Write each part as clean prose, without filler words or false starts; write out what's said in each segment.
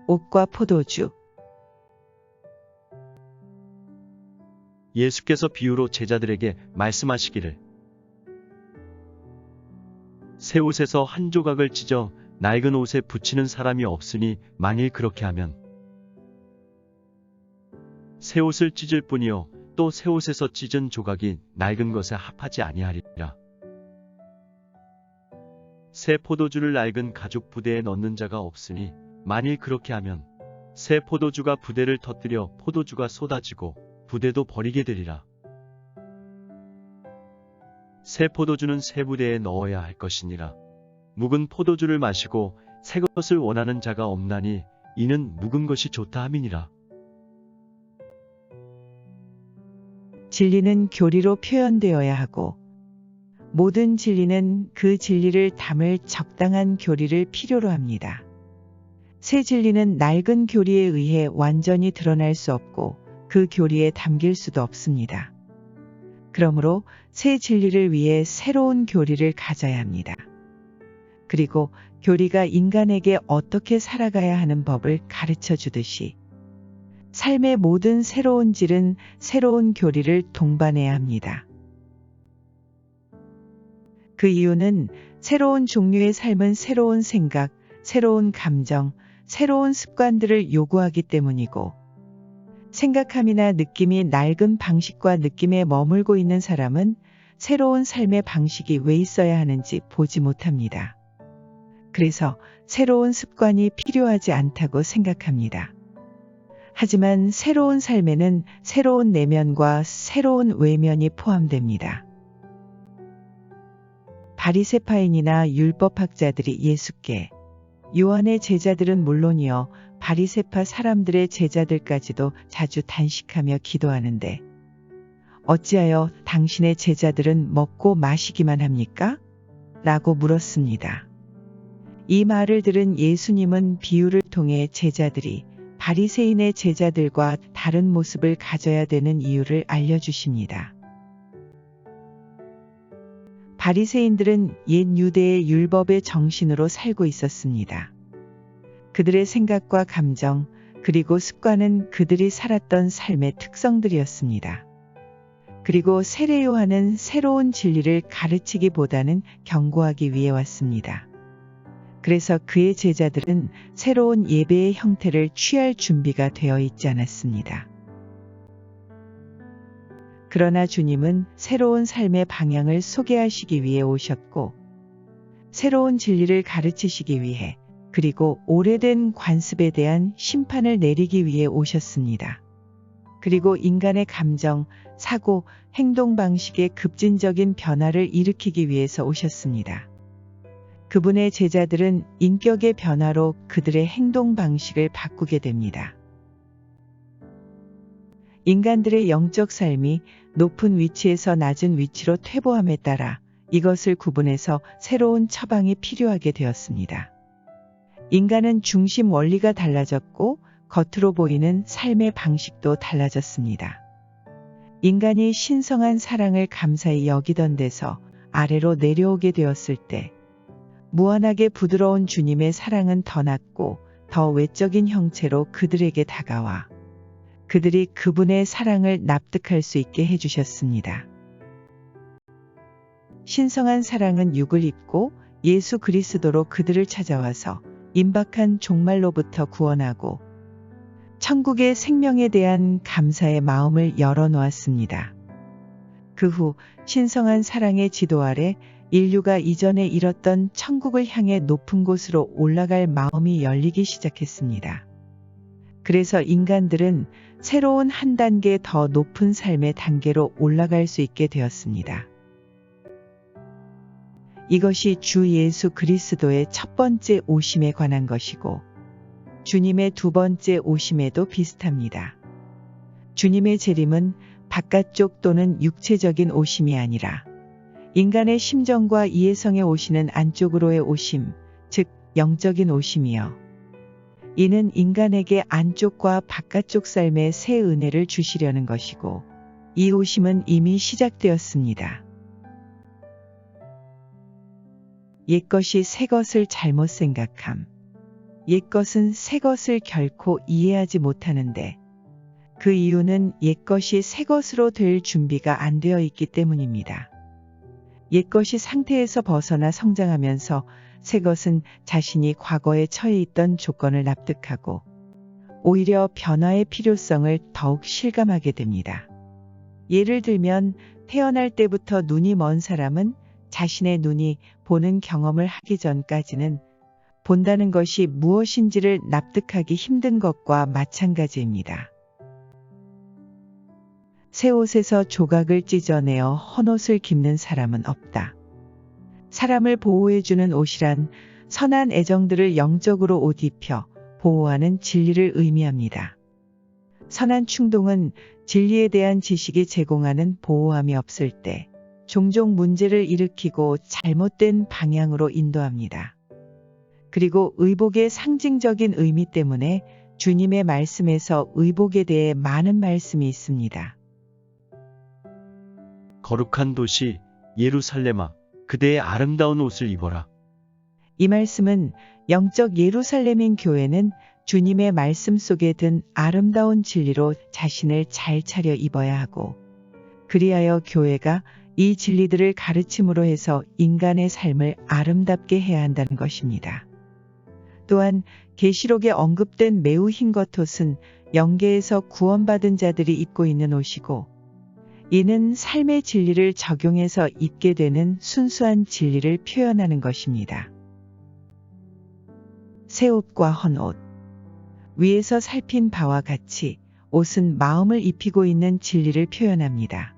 옷과 포도주. 예수께서 비유로 제자들에게 말씀하시기를 새 옷에서 한 조각을 찢어 낡은 옷에 붙이는 사람이 없으니 만일 그렇게 하면 새 옷을 찢을 뿐이요 또 새 옷에서 찢은 조각이 낡은 것에 합하지 아니하리라. 새 포도주를 낡은 가죽 부대에 넣는 자가 없으니 만일 그렇게 하면 새 포도주가 부대를 터뜨려 포도주가 쏟아지고 부대도 버리게 되리라. 새 포도주는 새 부대에 넣어야 할 것이니라. 묵은 포도주를 마시고 새 것을 원하는 자가 없나니 이는 묵은 것이 좋다 함이니라. 진리는 교리로 표현되어야 하고 모든 진리는 그 진리를 담을 적당한 교리를 필요로 합니다. 새 진리는 낡은 교리에 의해 완전히 드러날 수 없고 그 교리에 담길 수도 없습니다. 그러므로 새 진리를 위해 새로운 교리를 가져야 합니다. 그리고 교리가 인간에게 어떻게 살아가야 하는 법을 가르쳐 주듯이 삶의 모든 새로운 질은 새로운 교리를 동반해야 합니다. 그 이유는 새로운 종류의 삶은 새로운 생각, 새로운 감정, 새로운 습관들을 요구하기 때문이고 생각함이나 느낌이 낡은 방식과 느낌에 머물고 있는 사람은 새로운 삶의 방식이 왜 있어야 하는지 보지 못합니다. 그래서 새로운 습관이 필요하지 않다고 생각합니다. 하지만 새로운 삶에는 새로운 내면과 새로운 외면이 포함됩니다. 바리새파인이나 율법학자들이 예수께 요한의 제자들은 물론이요 바리새파 사람들의 제자들까지도 자주 단식하며 기도하는데 어찌하여 당신의 제자들은 먹고 마시기만 합니까? 라고 물었습니다. 이 말을 들은 예수님은 비유를 통해 제자들이 바리새인의 제자들과 다른 모습을 가져야 되는 이유를 알려주십니다. 바리새인들은 옛 유대의 율법의 정신으로 살고 있었습니다. 그들의 생각과 감정, 그리고 습관은 그들이 살았던 삶의 특성들이었습니다. 그리고 세례 요한은 새로운 진리를 가르치기보다는 경고하기 위해 왔습니다. 그래서 그의 제자들은 새로운 예배의 형태를 취할 준비가 되어 있지 않았습니다. 그러나 주님은 새로운 삶의 방향을 소개하시기 위해 오셨고 새로운 진리를 가르치시기 위해 그리고 오래된 관습에 대한 심판을 내리기 위해 오셨습니다. 그리고 인간의 감정, 사고, 행동 방식의 급진적인 변화를 일으키기 위해서 오셨습니다. 그분의 제자들은 인격의 변화로 그들의 행동 방식을 바꾸게 됩니다. 인간들의 영적 삶이 높은 위치에서 낮은 위치로 퇴보함에 따라 이것을 구분해서 새로운 처방이 필요하게 되었습니다. 인간은 중심 원리가 달라졌고 겉으로 보이는 삶의 방식도 달라졌습니다. 인간이 신성한 사랑을 감사히 여기던 데서 아래로 내려오게 되었을 때 무한하게 부드러운 주님의 사랑은 더 낮고 더 외적인 형체로 그들에게 다가와 그들이 그분의 사랑을 납득할 수 있게 해주셨습니다. 신성한 사랑은 육을 입고 예수 그리스도로 그들을 찾아와서 임박한 종말로부터 구원하고 천국의 생명에 대한 감사의 마음을 열어놓았습니다. 그 후 신성한 사랑의 지도 아래 인류가 이전에 잃었던 천국을 향해 높은 곳으로 올라갈 마음이 열리기 시작했습니다. 그래서 인간들은 새로운 한 단계 더 높은 삶의 단계로 올라갈 수 있게 되었습니다. 이것이 주 예수 그리스도의 첫 번째 오심에 관한 것이고 주님의 두 번째 오심에도 비슷합니다. 주님의 재림은 바깥쪽 또는 육체적인 오심이 아니라 인간의 심정과 이해성에 오시는 안쪽으로의 오심, 즉 영적인 오심이요. 이는 인간에게 안쪽과 바깥쪽 삶의 새 은혜를 주시려는 것이고 이 오심은 이미 시작되었습니다. 옛것이 새것을 잘못 생각함. 옛것은 새것을 결코 이해하지 못하는데 그 이유는 옛것이 새것으로 될 준비가 안 되어 있기 때문입니다. 옛것이 상태에서 벗어나 성장하면서 새것은 자신이 과거에 처해 있던 조건을 납득하고 오히려 변화의 필요성을 더욱 실감하게 됩니다. 예를 들면 태어날 때부터 눈이 먼 사람은 자신의 눈이 보는 경험을 하기 전까지는 본다는 것이 무엇인지를 납득하기 힘든 것과 마찬가지입니다. 새 옷에서 조각을 찢어내어 헌옷을 깁는 사람은 없다. 사람을 보호해주는 옷이란 선한 애정들을 영적으로 옷 입혀 보호하는 진리를 의미합니다. 선한 충동은 진리에 대한 지식이 제공하는 보호함이 없을 때 종종 문제를 일으키고 잘못된 방향으로 인도합니다. 그리고 의복의 상징적인 의미 때문에 주님의 말씀에서 의복에 대해 많은 말씀이 있습니다. 거룩한 도시 예루살렘아, 그대의 아름다운 옷을 입어라. 이 말씀은 영적 예루살렘인 교회는 주님의 말씀 속에 든 아름다운 진리로 자신을 잘 차려 입어야 하고, 그리하여 교회가 이 진리들을 가르침으로 해서 인간의 삶을 아름답게 해야 한다는 것입니다. 또한 계시록에 언급된 매우 흰 겉옷은 영계에서 구원받은 자들이 입고 있는 옷이고, 이는 삶의 진리를 적용해서 입게 되는 순수한 진리를 표현하는 것입니다. 새 옷과 헌 옷. 위에서 살핀 바와 같이 옷은 마음을 입히고 있는 진리를 표현합니다.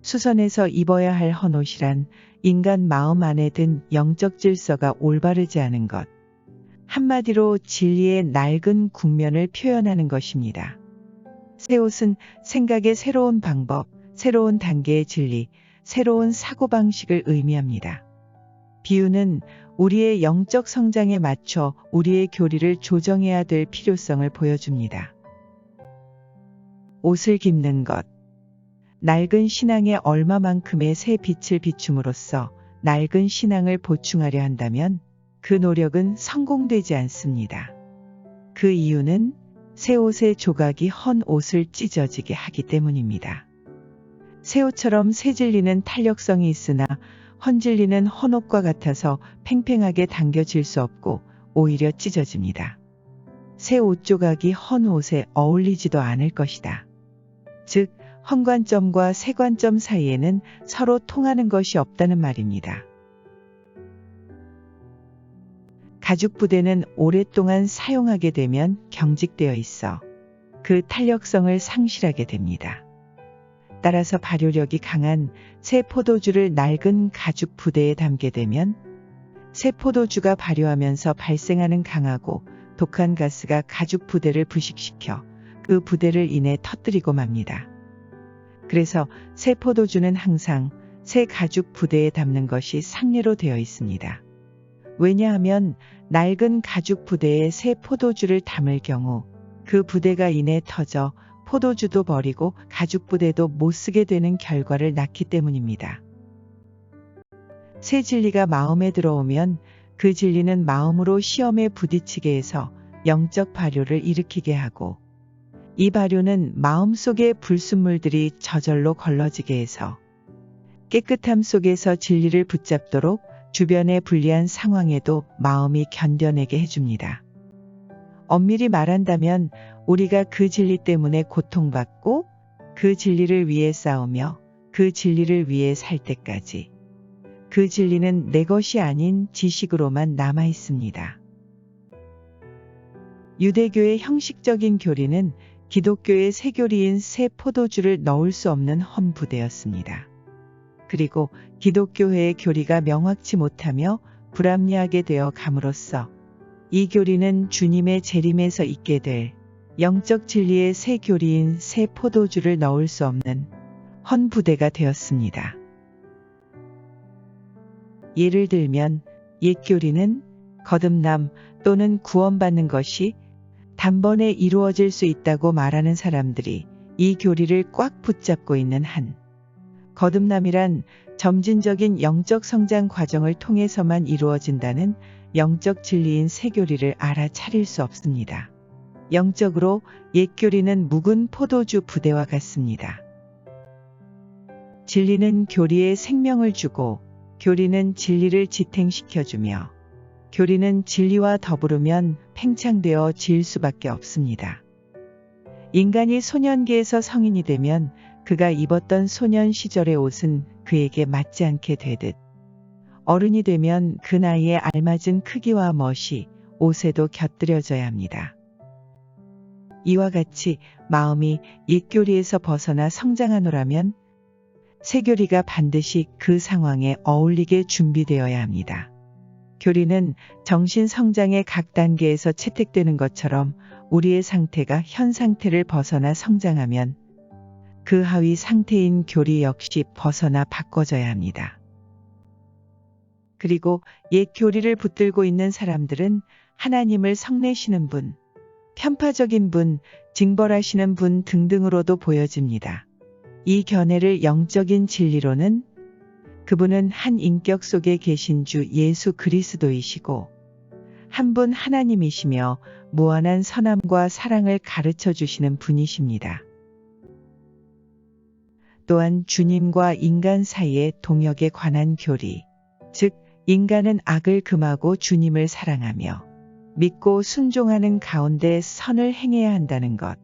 수선해서 입어야 할 헌 옷이란 인간 마음 안에 든 영적 질서가 올바르지 않은 것. 한마디로 진리의 낡은 국면을 표현하는 것입니다. 새 옷은 생각의 새로운 방법, 새로운 단계의 진리, 새로운 사고방식을 의미합니다. 비유는 우리의 영적 성장에 맞춰 우리의 교리를 조정해야 될 필요성을 보여줍니다. 옷을 깁는 것. 낡은 신앙에 얼마만큼의 새 빛을 비춤으로써 낡은 신앙을 보충하려 한다면 그 노력은 성공되지 않습니다. 그 이유는 새 옷의 조각이 헌 옷을 찢어지게 하기 때문입니다. 새 옷처럼 새 진리는 탄력성이 있으나 헌 진리는 헌 옷과 같아서 팽팽하게 당겨질 수 없고 오히려 찢어집니다. 새 옷 조각이 헌 옷에 어울리지도 않을 것이다. 즉, 헌 관점과 새 관점 사이에는 서로 통하는 것이 없다는 말입니다. 가죽 부대는 오랫동안 사용하게 되면 경직되어 있어 그 탄력성을 상실하게 됩니다. 따라서 발효력이 강한 새 포도주를 낡은 가죽 부대에 담게 되면 새 포도주가 발효하면서 발생하는 강하고 독한 가스가 가죽 부대를 부식시켜 그 부대를 인해 터뜨리고 맙니다. 그래서 새 포도주는 항상 새 가죽 부대에 담는 것이 상례로 되어 있습니다. 왜냐하면 낡은 가죽 부대에 새 포도주를 담을 경우 그 부대가 인해 터져 포도주도 버리고 가죽 부대도 못 쓰게 되는 결과를 낳기 때문입니다. 새 진리가 마음에 들어오면 그 진리는 마음으로 시험에 부딪히게 해서 영적 발효를 일으키게 하고, 이 발효는 마음속의 불순물들이 저절로 걸러지게 해서 깨끗함 속에서 진리를 붙잡도록 주변의 불리한 상황에도 마음이 견뎌내게 해줍니다. 엄밀히 말한다면 우리가 그 진리 때문에 고통받고 그 진리를 위해 싸우며 그 진리를 위해 살 때까지 그 진리는 내 것이 아닌 지식으로만 남아 있습니다. 유대교의 형식적인 교리는 기독교의 새 교리인 새 포도주를 넣을 수 없는 헌 부대였습니다. 그리고 기독교회의 교리가 명확치 못하며 불합리하게 되어 감으로써 이 교리는 주님의 재림에서 있게 될 영적 진리의 새 교리인 새 포도주를 넣을 수 없는 헌 부대가 되었습니다. 예를 들면 옛 교리는 거듭남 또는 구원받는 것이 단번에 이루어질 수 있다고 말하는 사람들이 이 교리를 꽉 붙잡고 있는 한, 거듭남이란 점진적인 영적 성장 과정을 통해서만 이루어진다는 영적 진리인 새 교리를 알아차릴 수 없습니다. 영적으로 옛 교리는 묵은 포도주 부대와 같습니다. 진리는 교리에 생명을 주고 교리는 진리를 지탱시켜주며 교리는 진리와 더불으면 팽창되어 질 수밖에 없습니다. 인간이 소년기에서 성인이 되면 그가 입었던 소년 시절의 옷은 그에게 맞지 않게 되듯 어른이 되면 그 나이에 알맞은 크기와 멋이 옷에도 곁들여져야 합니다. 이와 같이 마음이 옛 교리에서 벗어나 성장하노라면 새 교리가 반드시 그 상황에 어울리게 준비되어야 합니다. 교리는 정신 성장의 각 단계에서 채택되는 것처럼 우리의 상태가 현 상태를 벗어나 성장하면 그 하위 상태인 교리 역시 벗어나 바꿔져야 합니다. 그리고 옛 교리를 붙들고 있는 사람들은 하나님을 성내시는 분, 편파적인 분, 징벌하시는 분 등등으로도 보여집니다. 이 견해를 영적인 진리로는 그분은 한 인격 속에 계신 주 예수 그리스도이시고 한 분 하나님이시며 무한한 선함과 사랑을 가르쳐 주시는 분이십니다. 또한 주님과 인간 사이의 동역에 관한 교리, 즉 인간은 악을 금하고 주님을 사랑하며 믿고 순종하는 가운데 선을 행해야 한다는 것,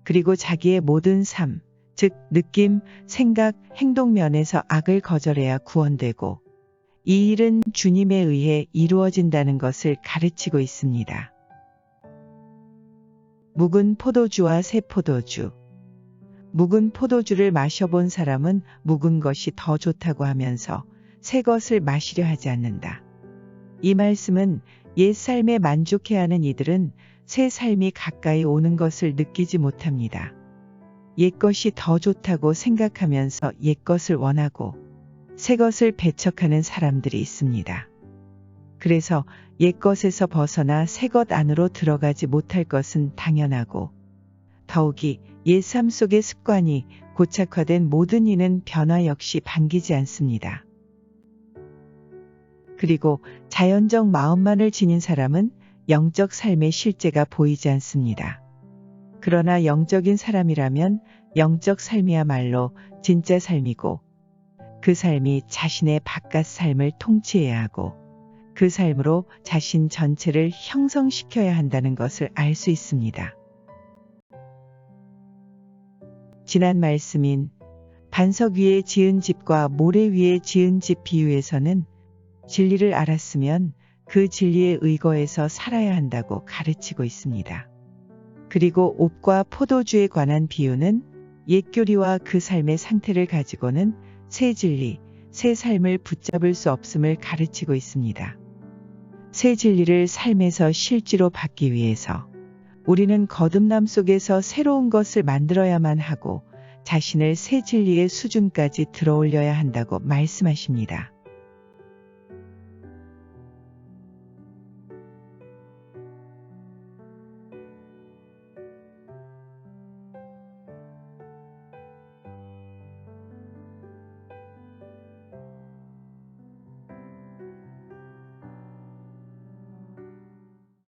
그리고 자기의 모든 삶, 즉 느낌, 생각, 행동 면에서 악을 거절해야 구원되고 이 일은 주님에 의해 이루어진다는 것을 가르치고 있습니다. 묵은 포도주와 새 포도주. 묵은 포도주를 마셔본 사람은 묵은 것이 더 좋다고 하면서 새 것을 마시려 하지 않는다. 이 말씀은 옛 삶에 만족해하는 이들은 새 삶이 가까이 오는 것을 느끼지 못합니다. 옛 것이 더 좋다고 생각하면서 옛 것을 원하고 새 것을 배척하는 사람들이 있습니다. 그래서 옛 것에서 벗어나 새 것 안으로 들어가지 못할 것은 당연하고 더욱이 옛 삶 속의 습관이 고착화된 모든 이는 변화 역시 반기지 않습니다. 그리고 자연적 마음만을 지닌 사람은 영적 삶의 실제가 보이지 않습니다. 그러나 영적인 사람이라면 영적 삶이야말로 진짜 삶이고 그 삶이 자신의 바깥 삶을 통치해야 하고 그 삶으로 자신 전체를 형성시켜야 한다는 것을 알 수 있습니다. 지난 말씀인 반석 위에 지은 집과 모래 위에 지은 집 비유에서는 진리를 알았으면 그 진리에 의거해서 살아야 한다고 가르치고 있습니다. 그리고 옷과 포도주에 관한 비유는 옛 교리와 그 삶의 상태를 가지고는 새 진리, 새 삶을 붙잡을 수 없음을 가르치고 있습니다. 새 진리를 삶에서 실제로 받기 위해서 우리는 거듭남 속에서 새로운 것을 만들어야만 하고 자신을 새 진리의 수준까지 들어올려야 한다고 말씀하십니다.